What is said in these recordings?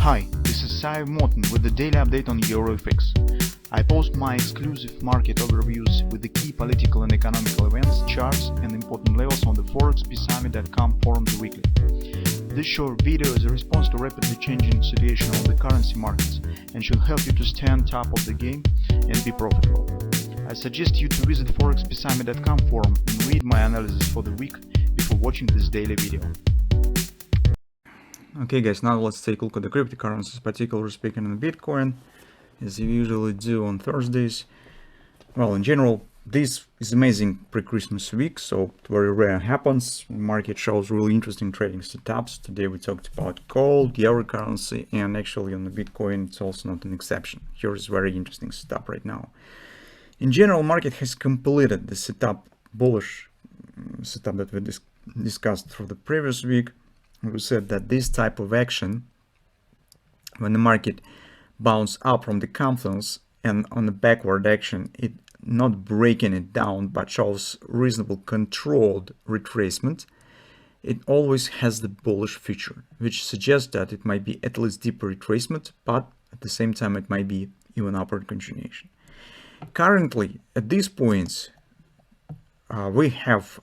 Hi, this is Sive Morten with the daily update on EuroFX. I post my exclusive market overviews with the key political and economical events, charts and important levels on the ForexPeaceArmy.com forums weekly. This short video is a response to rapidly changing situation on the currency markets and should help you to stay on top of the game and be profitable. I suggest you to visit ForexPeaceArmy.com forum and read my analysis for the week before watching this daily video. Okay guys, now let's take a look at the cryptocurrencies, particularly speaking on Bitcoin, as you usually do on Thursdays. Well, in general, this is amazing pre-Christmas week, so very rare happens. The market shows really interesting trading setups. Today we talked about gold, the euro currency, and actually on the Bitcoin it's also not an exception. Here is very interesting setup right now. In general, market has completed the setup, bullish setup that we discussed through the previous week. We said that this type of action, when the market bounces up from the confluence and on the backward action, it not breaking it down but shows reasonable controlled retracement, it always has the bullish feature, which suggests that it might be at least deeper retracement, but at the same time it might be even upward continuation. Currently, at these points, we have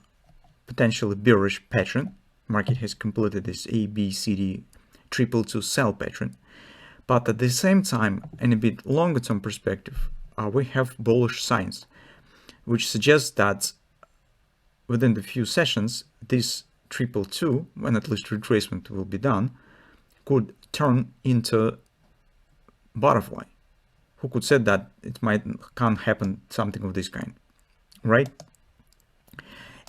potentially bearish pattern. Market has completed this A, B, C, D, triple to sell pattern. But at the same time, in a bit longer term perspective, we have bullish signs, which suggests that within the few sessions, this triple two, when at least retracement will be done, could turn into butterfly. Who could say that it can't happen something of this kind, right?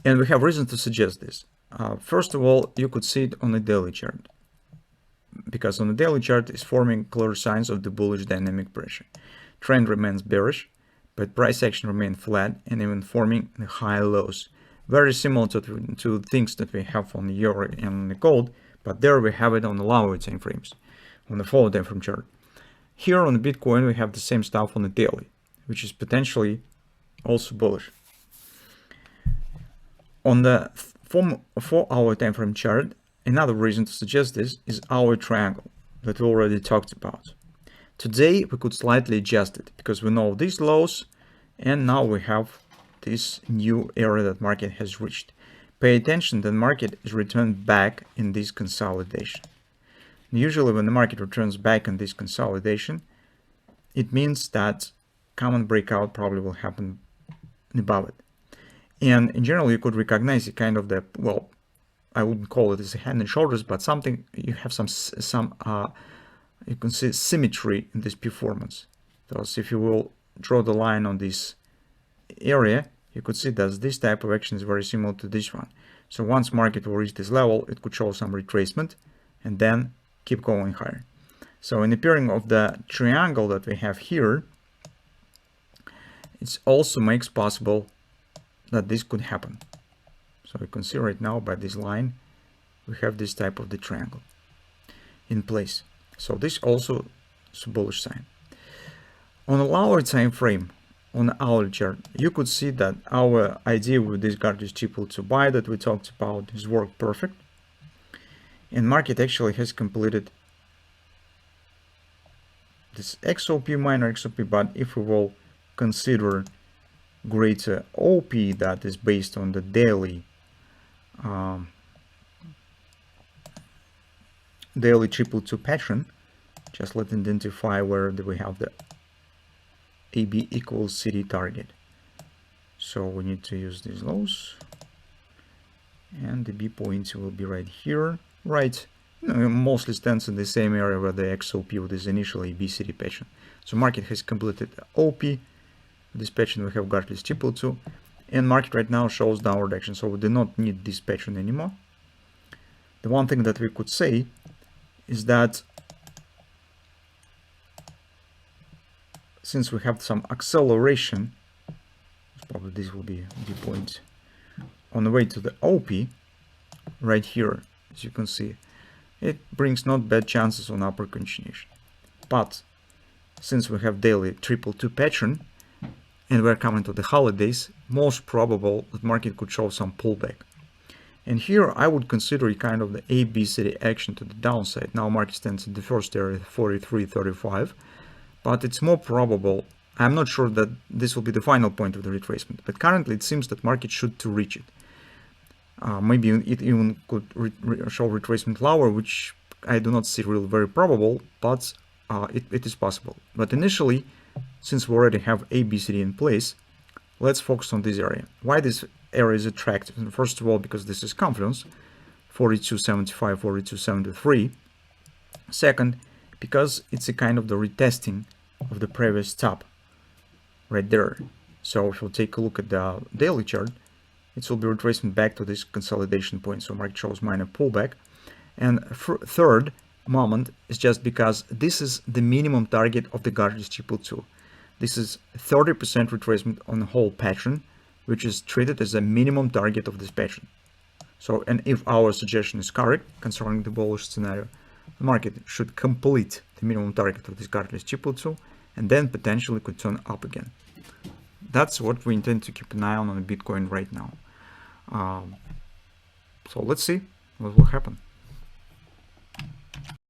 And we have reason to suggest this. First of all, you could see it on a daily chart, because on the daily chart is forming clear signs of the bullish dynamic pressure. Trend remains bearish, but price action remains flat and even forming the high lows. Very similar to things that we have on the euro and the gold, but there we have it on the lower time frames, on the follow time frame chart. Here on the Bitcoin, we have the same stuff on the daily, which is potentially also bullish. On the 4-hour time frame chart, another reason to suggest this is our triangle that we already talked about. Today we could slightly adjust it because we know these lows and now we have this new area that market has reached. Pay attention that market is returned back in this consolidation. Usually when the market returns back in this consolidation, it means that common breakout probably will happen above it. And in general, you could recognize it kind of the, well, I wouldn't call it as a head and shoulders, but something, you have some you can see symmetry in this performance. Because if you will draw the line on this area, you could see that this type of action is very similar to this one. So once market will reach this level, it could show some retracement and then keep going higher. So in the pairing of the triangle that we have here, it also makes possible that this could happen. So you can see right now by this line, we have this type of the triangle in place. So this also is a bullish sign. On a lower time frame, on the hourly chart, you could see that our idea with this garbage triple to buy that we talked about has worked perfect. And market actually has completed this XOP, minor XOP, but if we will consider greater OP that is based on the daily triple two pattern, just let's identify where do we have the AB equals CD target. So we need to use these lows and the B point will be right here, right? Mostly stands in the same area where the XOP with this initial ABCD pattern. So market has completed OP. This pattern we have got this triple two, and market right now shows downward action, so we do not need this pattern anymore. The one thing that we could say is that since we have some acceleration, probably this will be the point on the way to the OP right here, as you can see, it brings not bad chances on upper continuation. But since we have daily triple two pattern and we're coming to the holidays, most probable that market could show some pullback. And here I would consider a kind of the ABCD action to the downside. Now market stands at the first area 43.35, but it's more probable. I'm not sure that this will be the final point of the retracement, but currently it seems that market should to reach it. Maybe it even could show retracement lower, which I do not see really very probable, but it is possible. But initially, since we already have ABCD in place, let's focus on this area. Why this area is attractive? And first of all, because this is confidence, 42.75, 42.73. Second, because it's a kind of the retesting of the previous top right there. So if we'll take a look at the daily chart, it will be retracement back to this consolidation point. So market shows minor pullback. And third moment is just because this is the minimum target of the Gartner's 222. This is 30% retracement on the whole pattern, which is treated as a minimum target of this pattern. So, and if our suggestion is correct concerning the bullish scenario, the market should complete the minimum target of this Gartner's 222 and then potentially could turn up again. That's what we intend to keep an eye on Bitcoin right now. So let's see what will happen.